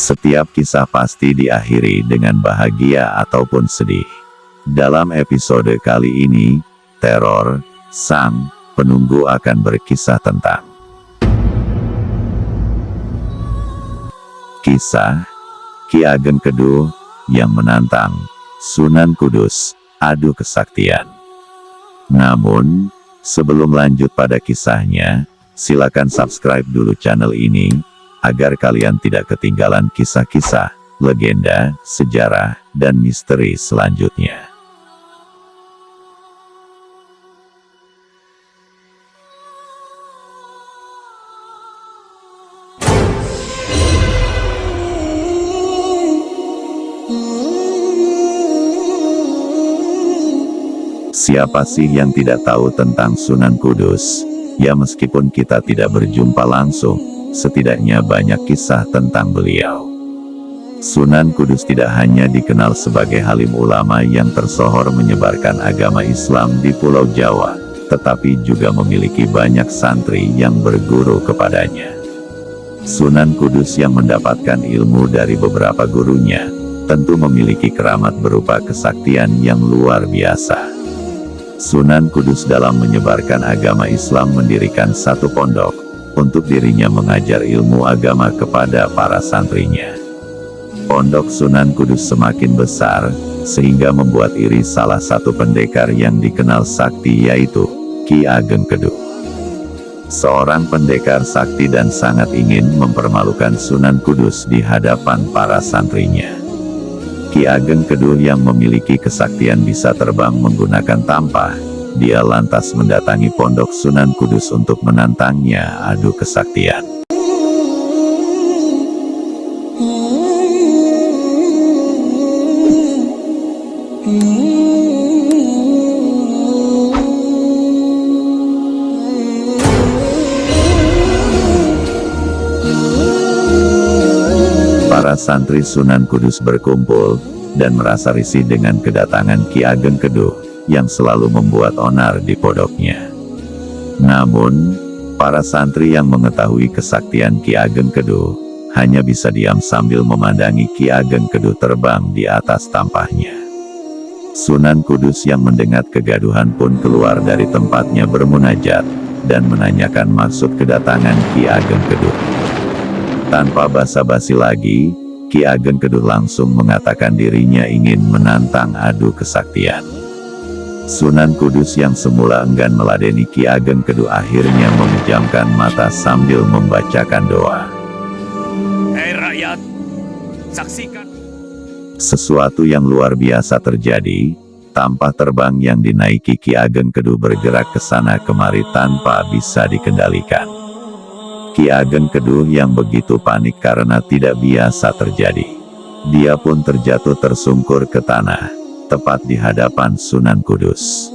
Setiap kisah pasti diakhiri dengan bahagia ataupun sedih. Dalam episode kali ini, Teror Sang Penunggu akan berkisah tentang kisah Ki Ageng Kedu yang menantang Sunan Kudus adu kesaktian. Namun, sebelum lanjut pada kisahnya, silakan subscribe dulu channel ini, agar kalian tidak ketinggalan kisah-kisah, legenda, sejarah, dan misteri selanjutnya. Siapa sih yang tidak tahu tentang Sunan Kudus? Ya, meskipun kita tidak berjumpa langsung, setidaknya banyak kisah tentang beliau. Sunan Kudus tidak hanya dikenal sebagai alim ulama yang tersohor menyebarkan agama Islam di Pulau Jawa, tetapi juga memiliki banyak santri yang berguru kepadanya. Sunan Kudus yang mendapatkan ilmu dari beberapa gurunya, tentu memiliki keramat berupa kesaktian yang luar biasa. Sunan Kudus dalam menyebarkan agama Islam mendirikan satu pondok, untuk dirinya mengajar ilmu agama kepada para santrinya. Pondok Sunan Kudus semakin besar, sehingga membuat iri salah satu pendekar yang dikenal sakti, yaitu Ki Ageng Kedu. Seorang pendekar sakti dan sangat ingin mempermalukan Sunan Kudus di hadapan para santrinya. Ki Ageng Kedu yang memiliki kesaktian bisa terbang menggunakan tampah, dia lantas mendatangi pondok Sunan Kudus untuk menantangnya adu kesaktian. Para santri Sunan Kudus berkumpul, dan merasa risih dengan kedatangan Ki Ageng Kedu, yang selalu membuat onar di pondoknya. Namun, para santri yang mengetahui kesaktian Ki Ageng Kedu, hanya bisa diam sambil memandangi Ki Ageng Kedu terbang di atas tampahnya. Sunan Kudus yang mendengar kegaduhan pun keluar dari tempatnya bermunajat, dan menanyakan maksud kedatangan Ki Ageng Kedu. Tanpa basa-basi lagi, Ki Ageng Kedu langsung mengatakan dirinya ingin menantang adu kesaktian. Sunan Kudus yang semula enggan meladeni Ki Ageng Kedu akhirnya memejamkan mata sambil membacakan doa. Hei rakyat, saksikan. Sesuatu yang luar biasa terjadi, tampah terbang yang dinaiki Ki Ageng Kedu bergerak ke sana kemari tanpa bisa dikendalikan. Ki Ageng Kedu yang begitu panik karena tidak biasa terjadi. Dia pun terjatuh tersungkur ke tanah, tepat di hadapan Sunan Kudus.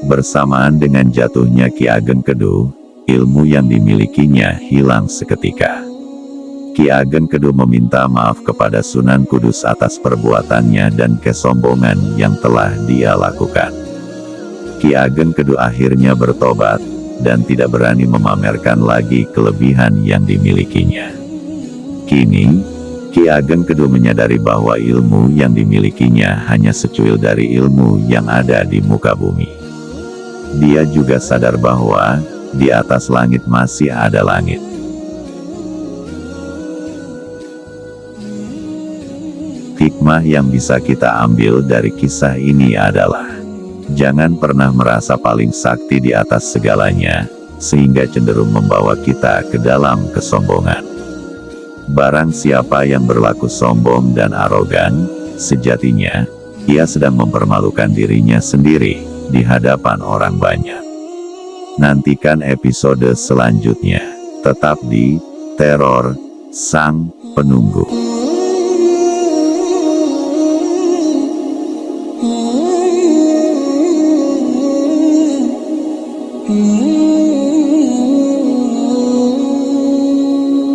Bersamaan dengan jatuhnya Ki Ageng Kedu, ilmu yang dimilikinya hilang seketika. Ki Ageng Kedu meminta maaf kepada Sunan Kudus atas perbuatannya dan kesombongan yang telah dia lakukan. Ki Ageng Kedu akhirnya bertobat, dan tidak berani memamerkan lagi kelebihan yang dimilikinya. Kini, Ki Ageng Kedu menyadari bahwa ilmu yang dimilikinya hanya secuil dari ilmu yang ada di muka bumi. Dia juga sadar bahwa, di atas langit masih ada langit. Hikmah yang bisa kita ambil dari kisah ini adalah, jangan pernah merasa paling sakti di atas segalanya, sehingga cenderung membawa kita ke dalam kesombongan. Barang siapa yang berlaku sombong dan arogan, sejatinya, ia sedang mempermalukan dirinya sendiri, di hadapan orang banyak. Nantikan episode selanjutnya, tetap di Teror Sang Penunggu. Mm-hmm.